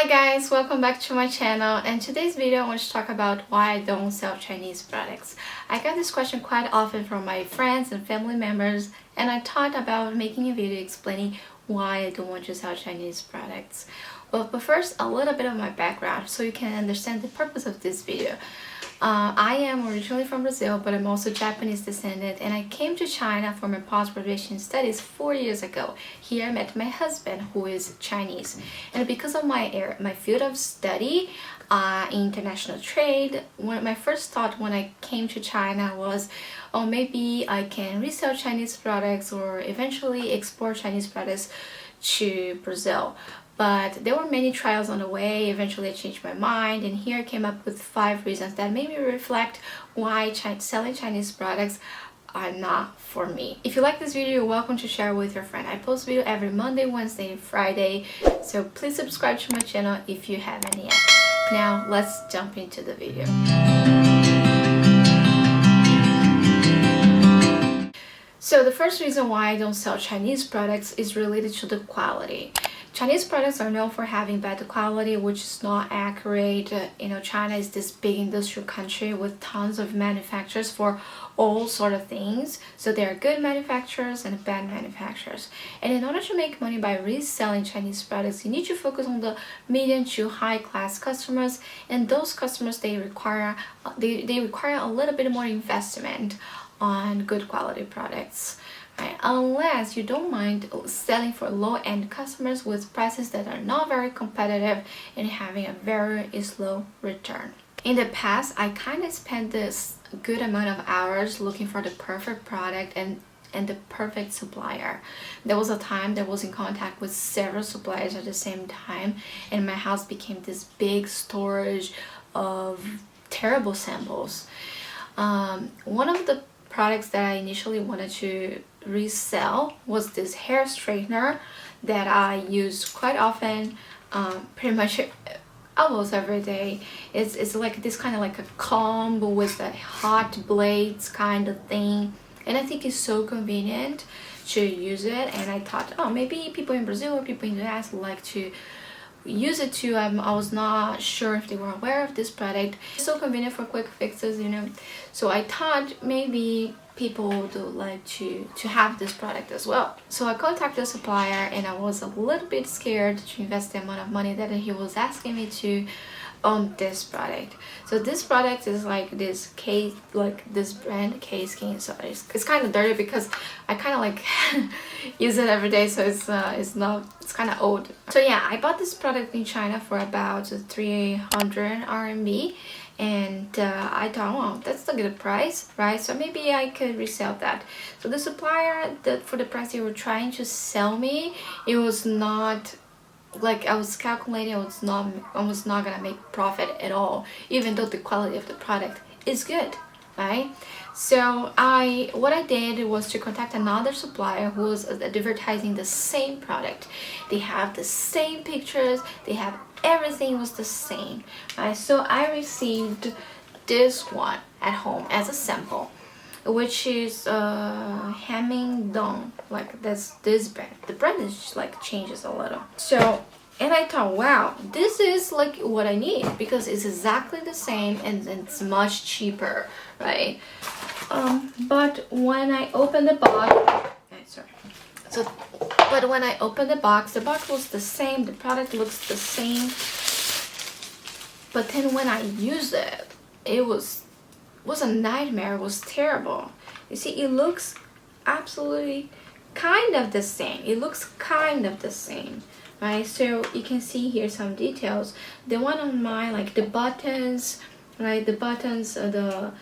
Hi guys, welcome back to my channel, and today's video I want to talk about why I don't sell Chinese products. I get this question quite often from my friends and family members, and I thought about making a video explaining why I don't want to sell Chinese products. Well, but first a little bit of my background so you can understand the purpose of this video. I am originally from Brazil, but I'm also Japanese descendant, and I came to China for my post-graduation studies 4 years ago. Here I met my husband, who is Chinese, and because of my field of study, international trade, my first thought when I came to China was, oh, maybe I can resell Chinese products or eventually export Chinese products to Brazil. But there were many trials on the way. Eventually I changed my mind, and here I came up with 5 reasons that made me reflect why selling Chinese products are not for me. If you like this video, you're welcome to share it with your friend. I post video every Monday, Wednesday, and Friday, so please subscribe to my channel if you haven't yet. Now let's jump into the video. So the first reason why I don't sell Chinese products is related to the quality. Chinese products are known for having bad quality, which is not accurate. China is this big industrial country with tons of manufacturers for all sort of things. So there are good manufacturers and bad manufacturers. And in order to make money by reselling Chinese products, you need to focus on the medium to high class customers. And those customers, they require a little bit more investment on good quality products. Right? Unless you don't mind selling for low-end customers with prices that are not very competitive and having a very slow return. In the past, I kind of spent this good amount of hours looking for the perfect product and the perfect supplier. There was a time that I was in contact with several suppliers at the same time, and my house became this big storage of terrible samples. One of the products that I initially wanted to resell was this hair straightener that I use quite often, pretty much almost every day. It's like this kind of like a comb with a hot blades kind of thing, and I think it's so convenient to use it. And I thought, oh, maybe people in Brazil or people in the US like to use it too. I was not sure if they were aware of this product. It's so convenient for quick fixes, so I thought maybe people would like to have this product as well. So I contacted the supplier, and I was a little bit scared to invest the amount of money that he was asking me to on this product. So this product is like this case, like this brand K-Skin. So it's kind of dirty because I kind of like use it every day, so it's kind of old. So yeah, I bought this product in China for about 300 RMB, and I thought, well, that's a good price, right? So maybe I could resell that. So the supplier, for the price they were trying to sell me, it was not like I was calculating. I was not gonna make profit at all, even though the quality of the product is good, right? So what I did was to contact another supplier who was advertising the same product. They have the same pictures, they have everything was the same, right? So I received this one at home as a sample, which is Dong, like this brand. The brand is like changes a little. So, and I thought, wow, this is like what I need, because it's exactly the same and it's much cheaper, right? But when I opened the box, but when I opened the box was the same, the product looks the same, but then when I used it, it was a nightmare. It was terrible. You see, it looks absolutely kind of the same. It looks kind of the same, right? So you can see here some details. The one on mine, like the buttons, right? The buttons, the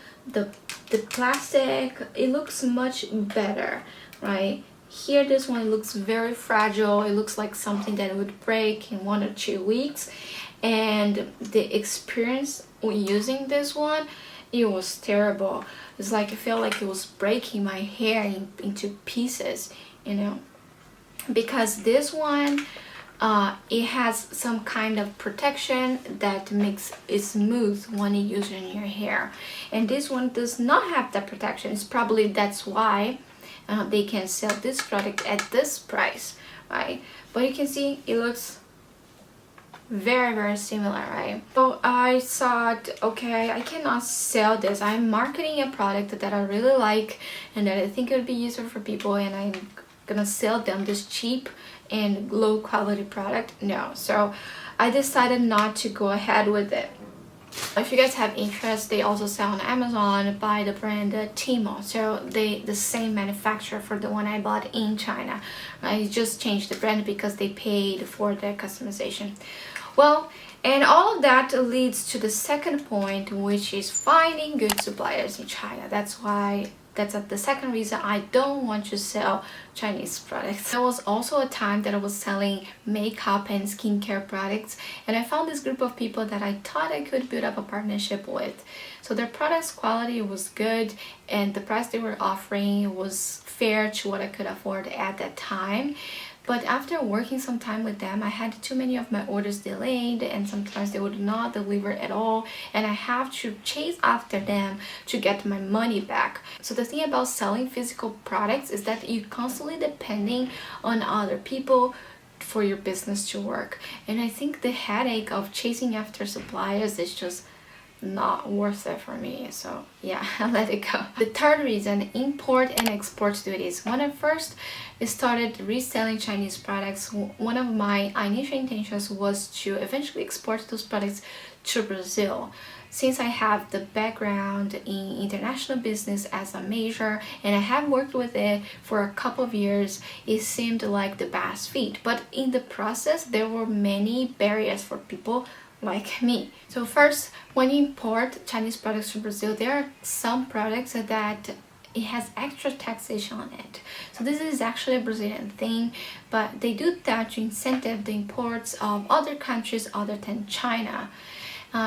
plastic, it looks much better, right? Here, this one looks very fragile. It looks like something that would break in 1 or 2 weeks. And the experience when using this one, it was terrible. It's like I felt like it was breaking my hair into pieces, because this one, it has some kind of protection that makes it smooth when you use it in your hair, and this one does not have that protection. It's probably that's why they can sell this product at this price, right? But you can see it looks very similar, right? So I thought, okay, I cannot sell this. I'm marketing a product that I really like and that I think it would be useful for people, and I'm gonna sell them this cheap and low quality product. No. So I decided not to go ahead with it. If you guys have interest, they also sell on Amazon by the brand Tmall. So they the same manufacturer for the one I bought in China. I just changed the brand because they paid for the customization. Well, and all of that leads to the second point, which is finding good suppliers in China. That's the second reason I don't want to sell Chinese products. There was also a time that I was selling makeup and skincare products, and I found this group of people that I thought I could build up a partnership with. So their products quality was good, and the price they were offering was fair to what I could afford at that time. But after working some time with them, I had too many of my orders delayed, and sometimes they would not deliver at all, and I have to chase after them to get my money back. So the thing about selling physical products is that you're constantly depending on other people for your business to work. And I think the headache of chasing after suppliers is just not worth it for me. So yeah, I let it go. The third reason, import and export duties. When I first started reselling Chinese products, one of my initial intentions was to eventually export those products to Brazil. Since I have the background in international business as a major and I have worked with it for a couple of years, it seemed like the best fit. But in the process, there were many barriers for people like me. So first, when you import Chinese products from Brazil, there are some products that it has extra taxation on it. So this is actually a Brazilian thing, but they do that to incentive the imports of other countries other than China.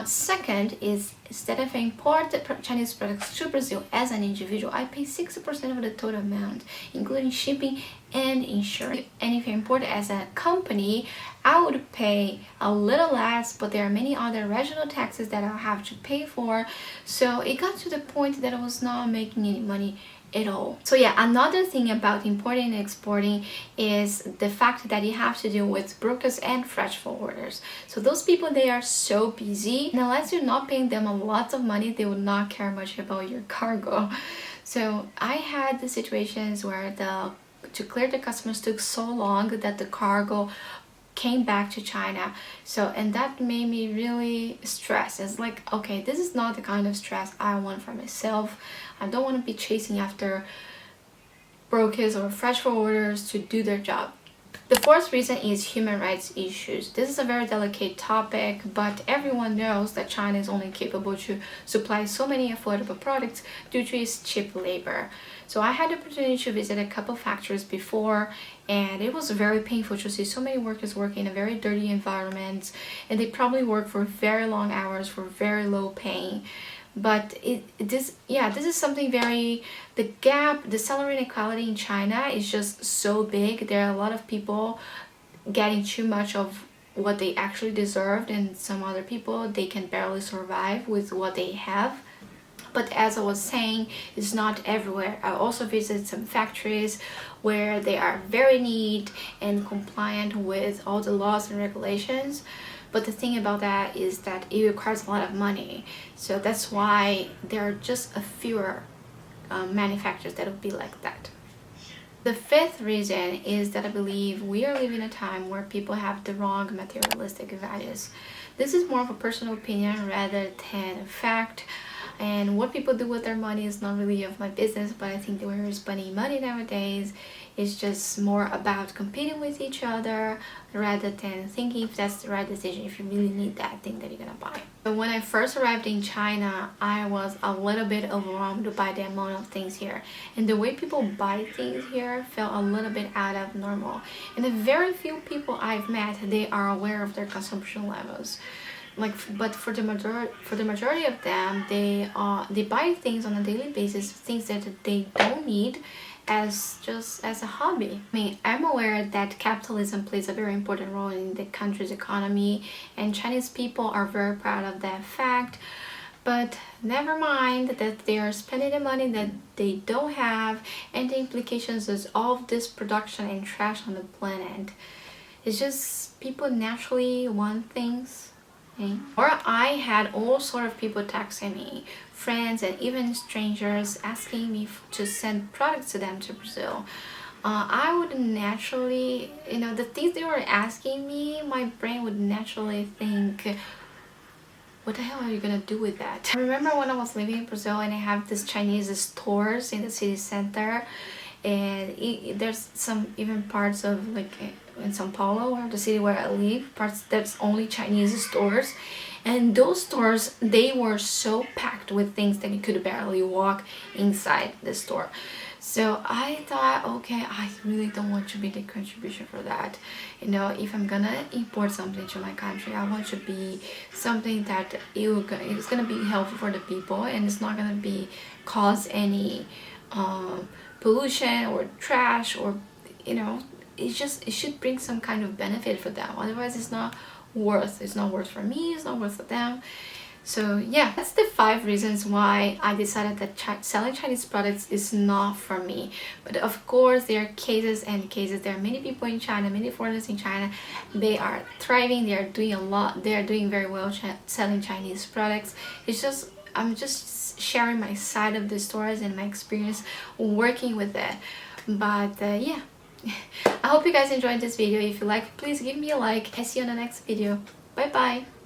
Second is, instead of import the Chinese products to Brazil as an individual, I pay 60% of the total amount, including shipping and insurance. And if I import as a company, I would pay a little less, but there are many other regional taxes that I'll have to pay for. So it got to the point that I was not making any money at all. So yeah, another thing about importing and exporting is the fact that you have to deal with brokers and freight forwarders. So those people, they are so busy, and unless you're not paying them a lot of money, they will not care much about your cargo. So I had the situations where to clear the customs took so long that the cargo came back to China. So, and that made me really stressed. It's like, okay, this is not the kind of stress I want for myself. I don't want to be chasing after brokers or freight forwarders to do their job. The fourth reason is human rights issues. This is a very delicate topic, but everyone knows that China is only capable to supply so many affordable products due to its cheap labor. So I had the opportunity to visit a couple factories before, and it was very painful to see so many workers working in a very dirty environment, and they probably work for very long hours for very low pay. But this is something very, the salary inequality in China is just so big. There are a lot of people getting too much of what they actually deserved, and some other people, they can barely survive with what they have. But as I was saying, it's not everywhere. I also visited some factories where they are very neat and compliant with all the laws and regulations. But the thing about that is that it requires a lot of money. So that's why there are just a fewer manufacturers that will be like that. The fifth reason is that I believe we are living in a time where people have the wrong materialistic values. This is more of a personal opinion rather than a fact. And what people do with their money is not really of my business, but I think that we're spending money nowadays is just more about competing with each other rather than thinking if that's the right decision, if you really need that thing that you're gonna buy. So when I first arrived in China, I was a little bit overwhelmed by the amount of things here. And the way people buy things here felt a little bit out of normal. And the very few people I've met, they are aware of their consumption levels. But for the majority of them, they buy things on a daily basis, things that they don't need, as a hobby. I mean, I'm aware that capitalism plays a very important role in the country's economy, and Chinese people are very proud of that fact. But never mind that they are spending the money that they don't have, and the implications of all of this production and trash on the planet. It's just people naturally want things. Okay? Or I had all sort of people texting me, friends and even strangers asking me to send products to them to Brazil. I would naturally, the things they were asking me, my brain would naturally think, what the hell are you gonna do with that? I remember when I was living in Brazil and I have these Chinese stores in the city center, and there's some even parts of like in São Paulo, or the city where I live, parts that's only Chinese stores, and those stores, they were so packed with things that you could barely walk inside the store. So I thought, okay, I really don't want to be the contribution for that. If I'm gonna import something to my country, I want to be something that it's gonna be helpful for the people, and it's not gonna be cause any pollution or trash, or it should bring some kind of benefit for them. Otherwise, it's not worth for me, it's not worth for them. So yeah, that's the 5 reasons why I decided that selling Chinese products is not for me. But of course, there are cases and cases. There are many people in China, many foreigners in China. They are thriving, they are doing a lot, they are doing very well selling Chinese products. It's just, I'm just sharing my side of the stories and my experience working with it. But yeah, I hope you guys enjoyed this video. If you like, please give me a like. I see you on the next video. Bye bye.